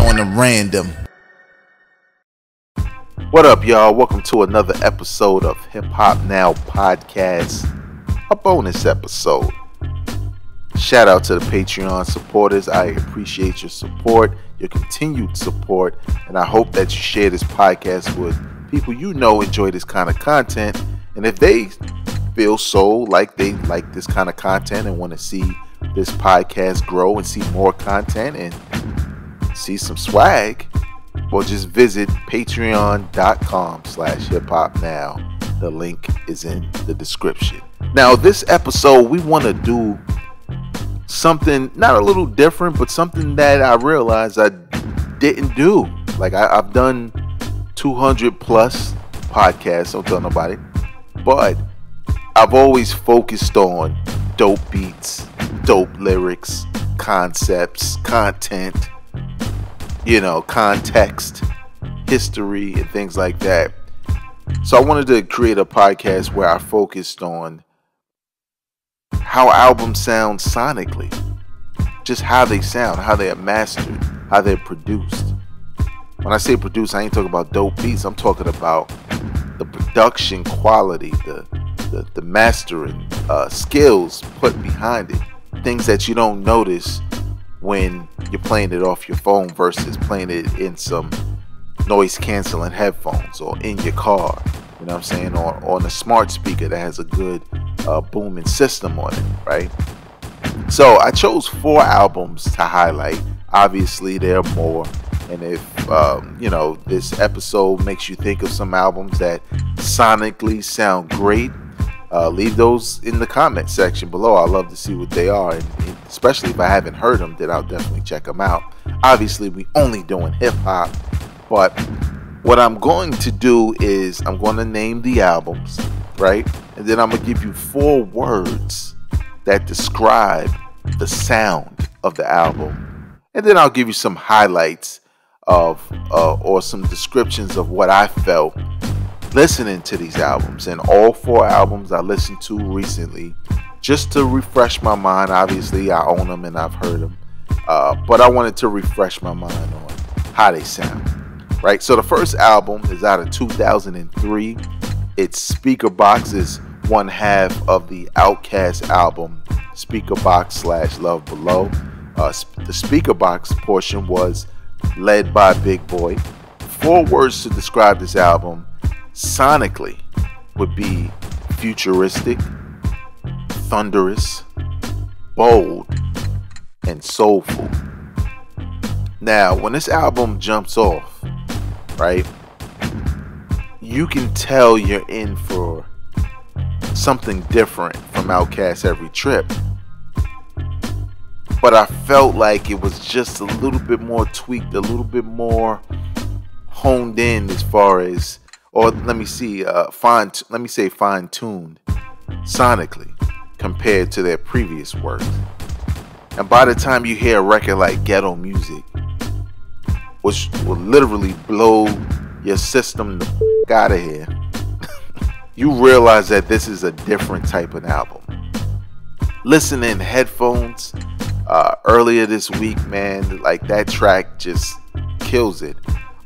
on the random. What up, y'all? Welcome to another episode of Hip Hop Now Podcast, a bonus episode. Shout out to the Patreon supporters. I appreciate your support, your continued support, and I hope that you share this podcast with people you know enjoy this kind of content. And if they feel so like they like this kind of content and want to see this podcast grow and see more content and see some swag, well, just visit patreon.com/hiphopnow. The link is in the description. Now, this episode, we want to do something not a little different, but something that I realized I didn't do. Like, I've done 200 plus podcasts, don't tell nobody, but I've always focused on dope beats, dope lyrics, concepts, content, context, history, and things like that. So I wanted to create a podcast where I focused on how albums sound sonically, just how they sound, how they are mastered, how they're produced. When I say produced, I ain't talking about dope beats. I'm talking about the production quality, the mastering skills put behind it, things that you don't notice when you're playing it off your phone versus playing it in some noise canceling headphones or in your car, you know what I'm saying, or on a smart speaker that has a good booming system on it, right? So I chose 4 albums to highlight. Obviously there are more, and if this episode makes you think of some albums that sonically sound great, leave those in the comment section below. I'd love to see what they are, and especially if I haven't heard them, then I'll definitely check them out. Obviously, we only doing hip hop, but what I'm going to do is I'm going to name the albums, right? And then I'm going to give you 4 words that describe the sound of the album. And then I'll give you some highlights of or some descriptions of what I felt listening to these albums. And all 4 albums I listened to recently, just to refresh my mind. Obviously I own them and I've heard them, but I wanted to refresh my mind on how they sound, right? So the first album is out of 2003. It's Speaker Box, is one half of the Outkast album Speaker Box / Love Below. The Speaker Box portion was led by Big Boy. 4 words to describe this album sonically would be futuristic, thunderous, bold, and soulful. Now, when this album jumps off, right, you can tell you're in for something different from Outkast Every Trip. But I felt like it was just a little bit more tweaked, a little bit more honed in as far as, or let me say fine-tuned sonically compared to their previous work. And by the time you hear a record like Ghetto Music, which will literally blow your system the out of here, you realize that this is a different type of album. Listen in headphones earlier this week, man, like that track just kills it.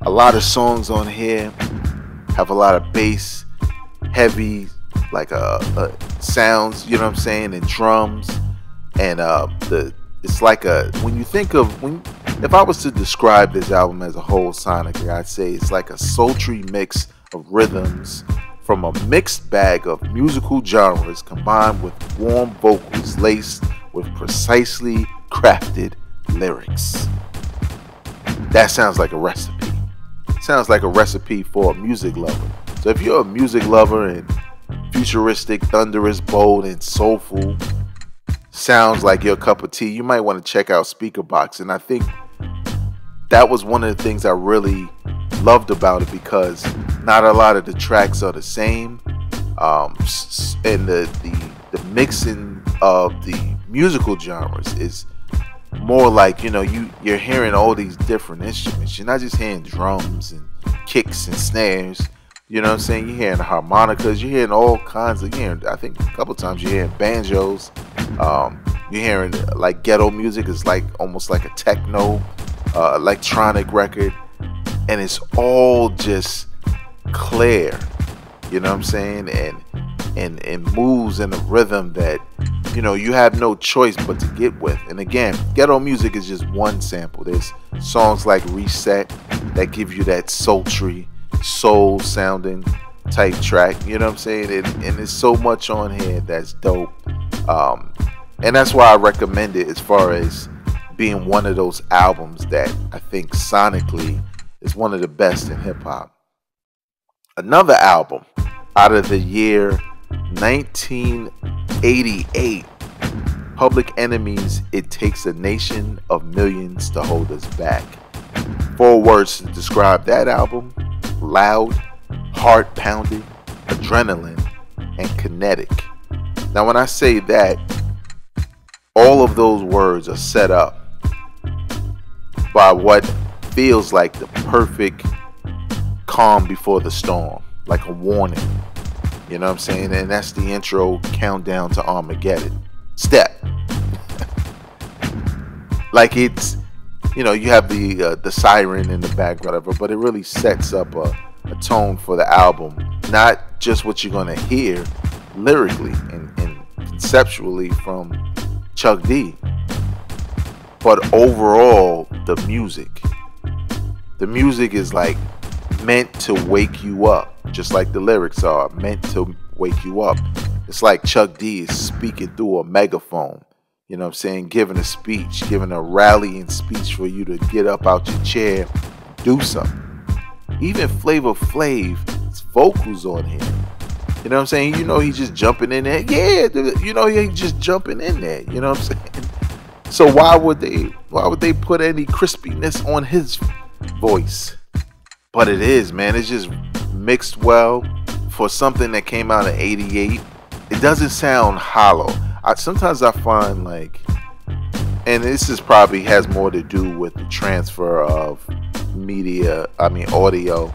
A lot of songs on here have a lot of bass, heavy, like sounds, you know what I'm saying, and drums, and it's like if I was to describe this album as a whole sonically, I'd say it's like a sultry mix of rhythms from a mixed bag of musical genres combined with warm vocals laced with precisely crafted lyrics. That sounds like a recipe. Sounds like a recipe for a music lover. So if you're a music lover and futuristic, thunderous, bold, and soulful sounds like your cup of tea, you might want to check out Speaker Box. And I think that was one of the things I really loved about it, because not a lot of the tracks are the same, and the mixing of the musical genres is more like, you're hearing all these different instruments. You're not just hearing drums and kicks and snares. You know what I'm saying? You're hearing harmonicas. You're hearing all kinds of. I think a couple times you're hearing banjos. You're hearing like ghetto music is like almost like a techno electronic record, and it's all just clear. You know what I'm saying? And moves in a rhythm that you have no choice but to get with. And again, ghetto music is just one sample. There's songs like Reset that give you that sultry, soul sounding type track. You know what I'm saying? And there's so much on here that's dope. And that's why I recommend it, as far as being one of those albums that I think sonically is one of the best in hip hop. Another album out of the year 1988, Public Enemy's It Takes a Nation of Millions to Hold Us Back. 4 words to describe that album: loud, heart pounding, adrenaline, and kinetic. Now when I say that, all of those words are set up by what feels like the perfect calm before the storm, like a warning. You know what I'm saying? And that's the intro countdown to Armageddon. Step. Like it's, you have the siren in the back, whatever, but it really sets up a tone for the album. Not just what you're gonna hear lyrically and conceptually from Chuck D, but overall the music. The music is like meant to wake you up, just like the lyrics are meant to wake you up. It's like Chuck D is speaking through a megaphone, you know what I'm saying, giving a speech, giving a rallying speech for you to get up out your chair, do something. Even Flavor Flav's vocals on here, you know what I'm saying, he's just jumping in there. Yeah, he's just jumping in there, you know what I'm saying. So why would they put any crispiness on his voice? But it is, man. It's just mixed well for something that came out in '88. It doesn't sound hollow. Sometimes I find like, and this is probably has more to do with the transfer of audio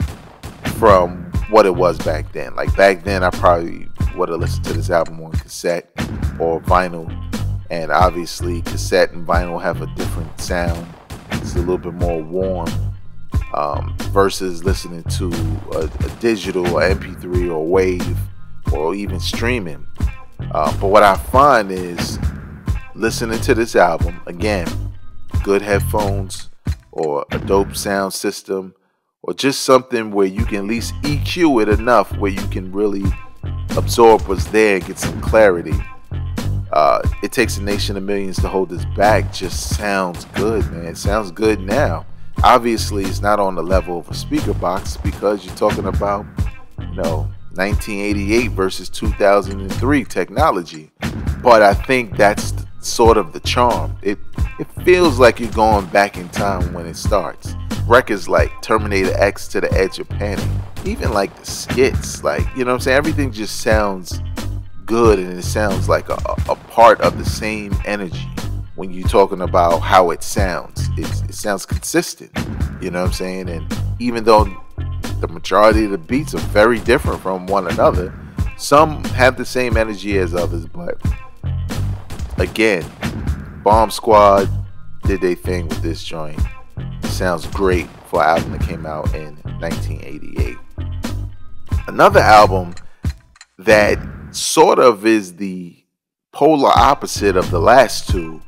from what it was back then. Like back then, I probably would have listened to this album on cassette or vinyl, and obviously cassette and vinyl have a different sound. It's a little bit more warm. Versus listening to a digital or MP3 or wave or even streaming. But what I find is listening to this album, again, good headphones or a dope sound system or just something where you can at least EQ it enough where you can really absorb what's there and get some clarity. It Takes a Nation of Millions to Hold Us Back just sounds good, man. It sounds good now. Obviously, it's not on the level of a speaker box because you're talking about, 1988 versus 2003 technology. But I think that's sort of the charm. It feels like you're going back in time when it starts. Records like Terminator X to the Edge of Panic, even like the skits, like, you know what I'm saying? Everything just sounds good and it sounds like a part of the same energy. When you're talking about how it sounds, it sounds consistent, you know what I'm saying? And even though the majority of the beats are very different from one another, some have the same energy as others. But again, Bomb Squad did their thing with this joint. It sounds great for an album that came out in 1988. Another album that sort of is the polar opposite of the last two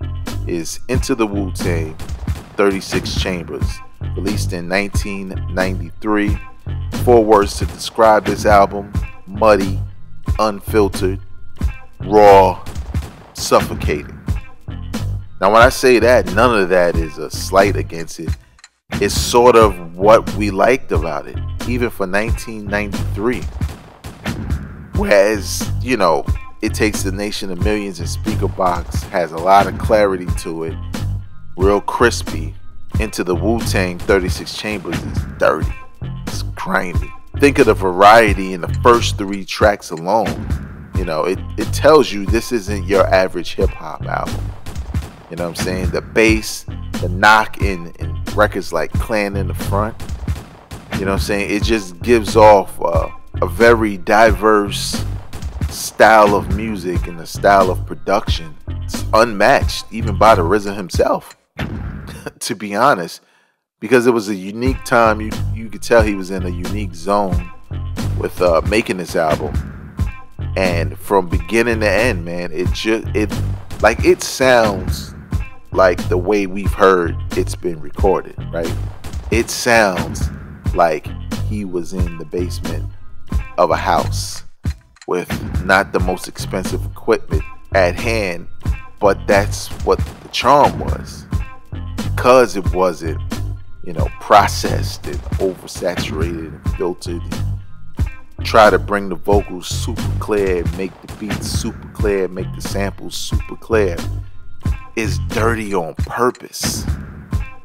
is Into the Wu-Tang, 36 Chambers, released in 1993. 4 words to describe this album: muddy, unfiltered, raw, suffocating. Now when I say that, none of that is a slight against it. It's sort of what we liked about it, even for 1993. Whereas, It Takes a Nation of Millions in speaker box has a lot of clarity to it, real crispy. Into the Wu-Tang, 36 Chambers is dirty, it's grimy. Think of the variety in the first 3 tracks alone. It tells you this isn't your average hip-hop album. You know what I'm saying? The bass, the knock in records like Clan in the Front, you know what I'm saying? It just gives off a very diverse style of music and the style of production. It's unmatched even by the RZA himself. To be honest, because it was a unique time. You could tell he was in a unique zone with making this album, and from beginning to end, man, it sounds like the way we've heard it's been recorded, right? It sounds like he was in the basement of a house with not the most expensive equipment at hand, but that's what the charm was, because it wasn't, processed and oversaturated and filtered. Try to bring the vocals super clear, make the beats super clear, make the samples super clear. It's dirty on purpose.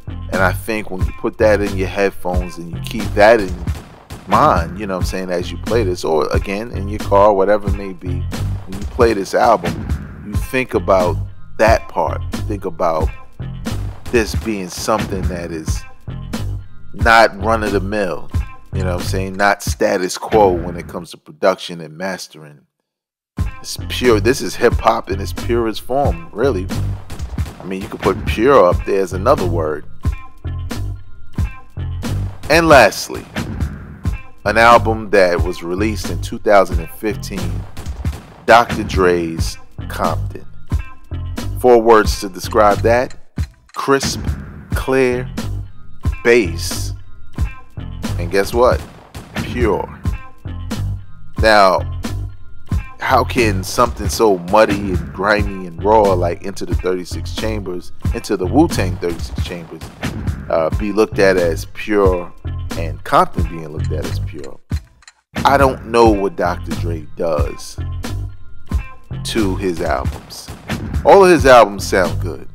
And I think when you put that in your headphones and you keep that in mind, as you play this, or again in your car, whatever it may be, when you play this album, you think about that part. You think about this being something that is not run of the mill, not status quo when it comes to production and mastering. It's pure. This is hip hop in its purest form, really. I mean, you could put pure up there as another word. And lastly, an album that was released in 2015, Dr. Dre's Compton. 4 words to describe that: crisp, clear, bass, and guess what? Pure. Now, how can something so muddy and grimy and raw like Into the 36 Chambers, Into the Wu-Tang 36 Chambers, be looked at as pure, and Compton being looked at as pure? I don't know what Dr. Dre does to his albums. All of his albums sound good,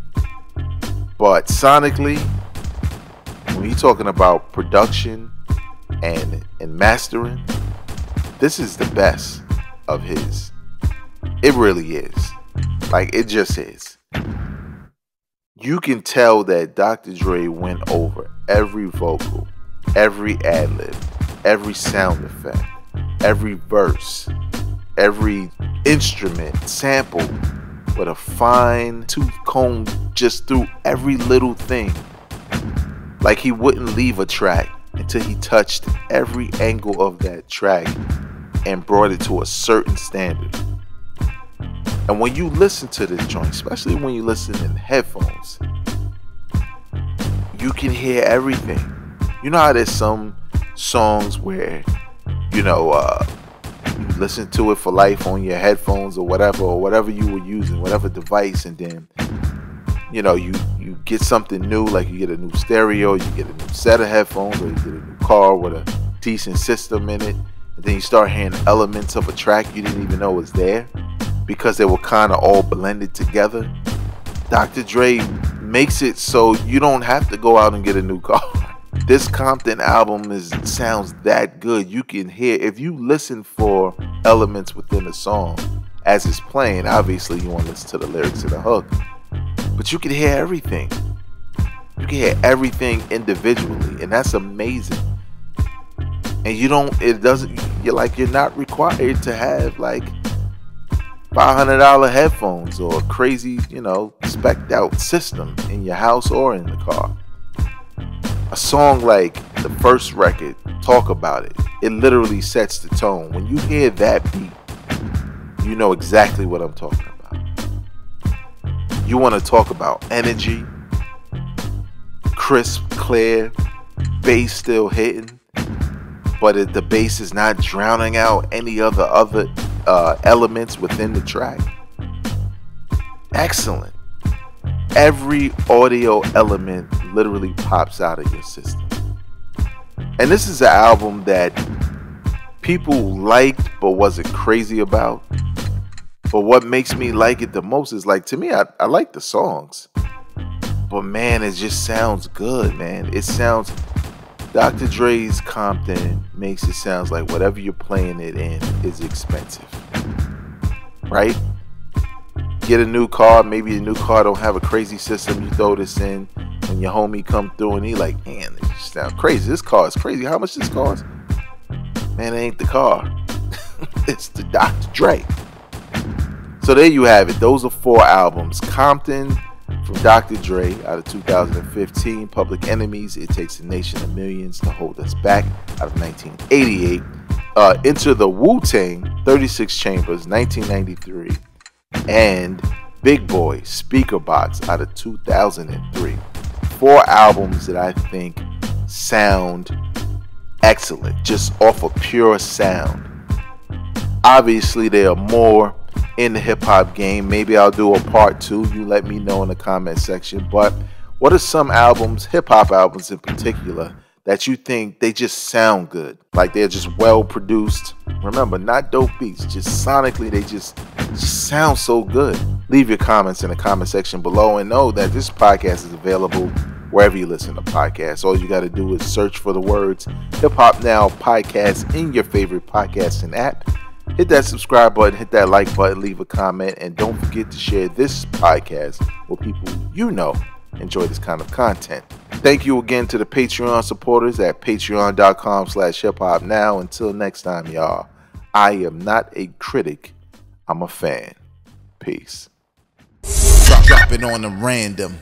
but sonically, when you're talking about production and mastering, this is the best of his. It really is. Like, it just is. You can tell that Dr. Dre went over every vocal, every ad-lib, every sound effect, every verse, every instrument, sample with a fine tooth comb just through every little thing. Like, he wouldn't leave a track until he touched every angle of that track and brought it to a certain standard. And when you listen to this joint, especially when you listen in headphones, you can hear everything. You know how there's some songs where, you listen to it for life on your headphones or whatever you were using, whatever device, and then, you get something new, like you get a new stereo, you get a new set of headphones, or you get a new car with a decent system in it, and then you start hearing elements of a track you didn't even know was there because they were kind of all blended together. Dr. Dre makes it so you don't have to go out and get a new car. This Compton album sounds that good. You can hear, if you listen for elements within a song as it's playing, obviously you want to listen to the lyrics of the hook, but you can hear everything. You can hear everything individually, and that's amazing. And you're not required to have like $500 headphones or a crazy, spec'd out system in your house or in the car. A song like the first record, Talk About It, it literally sets the tone. When you hear that beat, you know exactly what I'm talking about. You want to talk about energy, crisp, clear, bass still hitting, but the bass is not drowning out any other elements within the track. Excellent. Every audio element literally pops out of your system. And this is an album that people liked but wasn't crazy about. But what makes me like it the most is, like, to me, I like the songs. But man, it just sounds good, man. Dr. Dre's Compton makes it sound like whatever you're playing it in is expensive. Right? Get a new car, maybe the new car don't have a crazy system, you throw this in, when your homie come through and he like, man, it just sounds crazy. This car is crazy. How much this cost? Man, it ain't the car. It's the Dr. Dre. So there you have it. Those are 4 albums: Compton, From Dr. Dre out of 2015, Public Enemies, It Takes a Nation of Millions to Hold Us Back out of 1988. Enter the Wu-Tang, 36 Chambers, 1993. And Big Boy, Speaker Box out of 2003. 4 albums that I think sound excellent, just off of pure sound. Obviously, there are more in the hip-hop game. Maybe I'll do a part 2. You let me know in the comment section. But what are some albums, hip-hop albums in particular, that you think they just sound good? Like they're just well produced. Remember, not dope beats, just sonically they just sound so good. Leave your comments in the comment section below, and know that this podcast is available wherever you listen to podcasts. All you got to do is search for the words Hip Hop Now Podcast in your favorite podcasting app. Hit that subscribe button, hit that like button, leave a comment, and don't forget to share this podcast with people you know enjoy this kind of content. Thank you again to the Patreon supporters at patreon.com/hiphopnow. Until next time, y'all, I am not a critic, I'm a fan. Peace. Drop it on the random.